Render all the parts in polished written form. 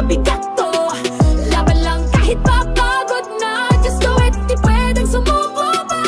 kabigat to. Laban lang kahit papagod na. Just do it, di pwedeng sumuko pa.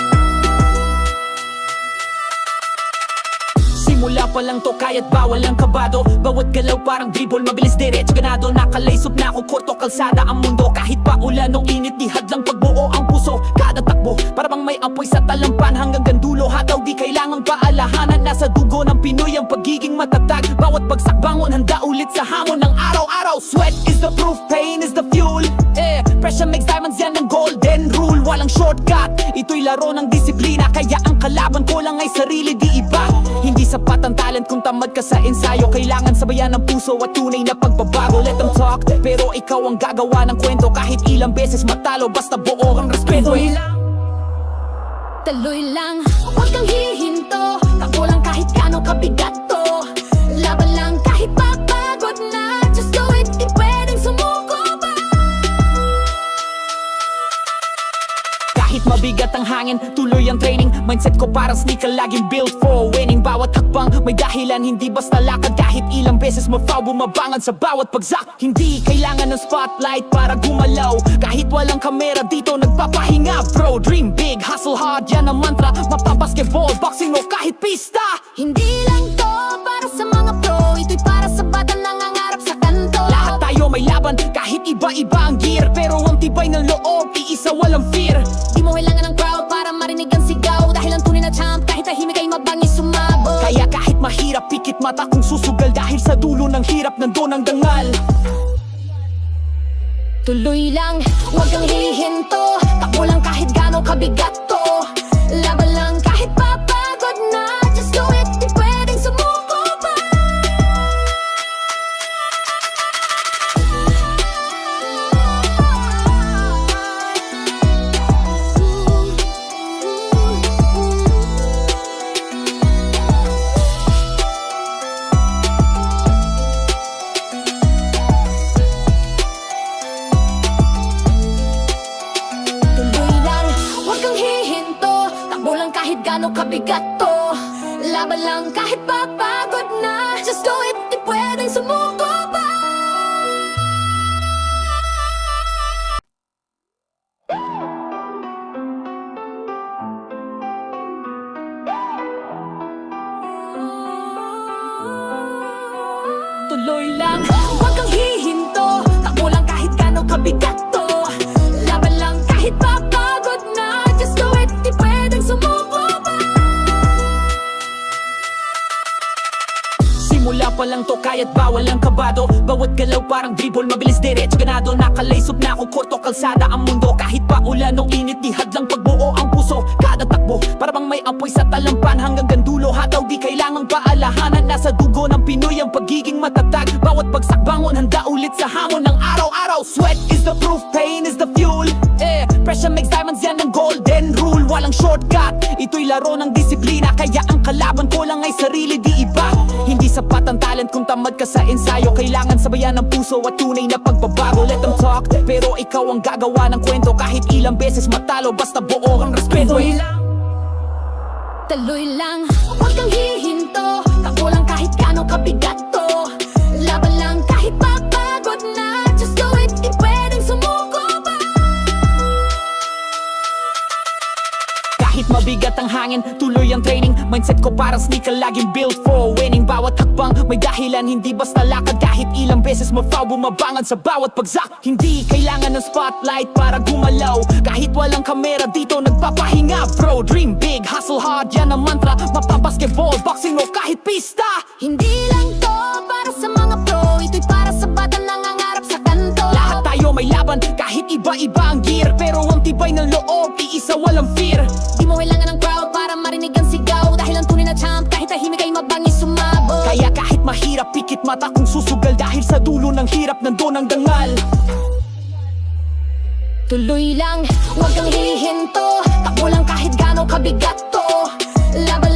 Simula pa lang to kaya't bawal ang kabado. Bawat galaw parang dribble, mabilis diretso ganado. Nakalaysop na ako, korto kalsada ang mundo. Kahit pa ulan o init, di hadlang pagbuo ang puso. Kada takbo, para bang may apoy sa talampan. Hanggang gandulo, hataw di kailangang paalahanan. Nasa dugo ng Pinoy ang pagiging matatag. Bawat bagsak bangon, handa ulit sa hamon ng araw-araw. Sweat is the proof, pain is the fuel. Pressure makes diamonds, yan ang golden rule. Walang shortcut, ito'y laro ng disiplina. Kaya ang kalaban ko lang ay sarili, di iba. Hindi sapat ang talent kung tamad ka sa ensayo. Kailangan sabayan ng puso at tunay na pagbabago. Let them talk, pero ikaw ang gagawa ng kwento. Kahit ilang beses matalo, basta buo ang respeto. Tuloy lang, huwag kang hihinto. Takbo lang kahit gaano kabigat to. Laban lang kahit papagod na. Just do it, di pwedeng sumuko pa. Kahit mabigat ang hangin, tuloy ang training. Mindset ko parang sneaker, laging built for winning. Bawat hakbang may dahilan, hindi basta lakad. Kahit ilang beses ma-foul, bumabangan sa bawat pagsak. Hindi kailangan ng spotlight para gumalaw. Kahit walang kamera dito, nagpapahinga bro. Dream big, hustle hard, yan ang mantra. Mapabasketball, boxing o kahit pista. Hindi lang to para sa mga pro. Ito'y para sa batang nangangarap sa kanto. Lahat tayo may laban, kahit iba-iba ang gear. Pero ang tibay ng loob, iisa walang fear. Di mo kailangan ng crowd para marinig ang sigaw. Dahil ang tunay na champ, kahit tahimik ay mabangis sumabog. Kaya kahit mahirap, pikit mata kung susugal. Dahil sa dulo ng hirap, nandun ang dangal. Tuloy lang, huwag kang hihinto. Takbo lang kahit gaano kabigat to. Laban lang kahit papagod na. Just do it, di pwedeng sumuko pa. Kahit gaano kabigat to. Laban lang kahit papagod na. Just do it, di pwedeng sumuko pa. Tuloy lang, huwag kang hihinto. Takbo lang kahit gaano kabigat to. Laban lang kahit papagod na. Just do it, di pwedeng sumuko pa. simula pa lang to kaya't bawal ang kabado. Bawat galaw parang dribble, mabilis diretso ganado. Nakalaysop na ako, korto kalsada ang mundo. Kahit pa ulan o init, di hadlang pagbuo ang puso. Kada takbo, para bang may apoy sa talampan. Hanggang gandulo, hataw di kailangang paalahanan. Nasa dugo ng Pinoy ang pagiging matatag. Bawat bagsak bangon, handa ulit sa hamon ng araw-araw. Sweat is the proof, pain is the fuel. Pressure makes diamonds, yan ang golden rule. Walang shortcut, ito'y laro ng disiplina. Kaya ang kalaban ko lang ay sarili, di iba. Hindi sapat ang talent kung tamad ka sa ensayo. Kailangan sabayan ng puso at tunay na pagbabago. Let them talk, pero ikaw ang gagawa ng kwento. Kahit ilang beses matalo, basta buo ang respeto. Tuloy lang, huwag kang hihinto. Takbo lang kahit gaano kabigat to. Laban lang kahit papagod na. Just do it, di pwedeng sumuko pa. Kahit mabigat ang hangin, tuloy ang training. Mindset ko parang sneaker, laging built for winning. Bawat hakbang may dahilan, hindi basta lakad. Kahit ilang beses ma-foul, bumabangan sa bawat pagsak. Hindi kailangan ng spotlight para gumalaw. Kahit walang kamera dito, nagpapahinga bro. Dream big, hustle hard, yan ang mantra. Mapabasketball, boxing o kahit pista. Hindi lang to para sa mga pro. Ito'y para sa batang nangangarap sa kanto. Lahat tayo may laban, kahit iba-iba ang gear. Pero ang tibay ng loob, iisa walang fear. Di mo kailangan ng crowd para marinig ang sigaw. Dahil ang tunay na champ, kahit tahimik ay mabangis sumabog. Kaya kahit mahirap, pikit mata kung susugal. Dahil sa dulo ng hirap, nandun ang dangal. Tuloy lang, huwag kang hihinto. Takbo lang kahit gaano kabigat to. Laban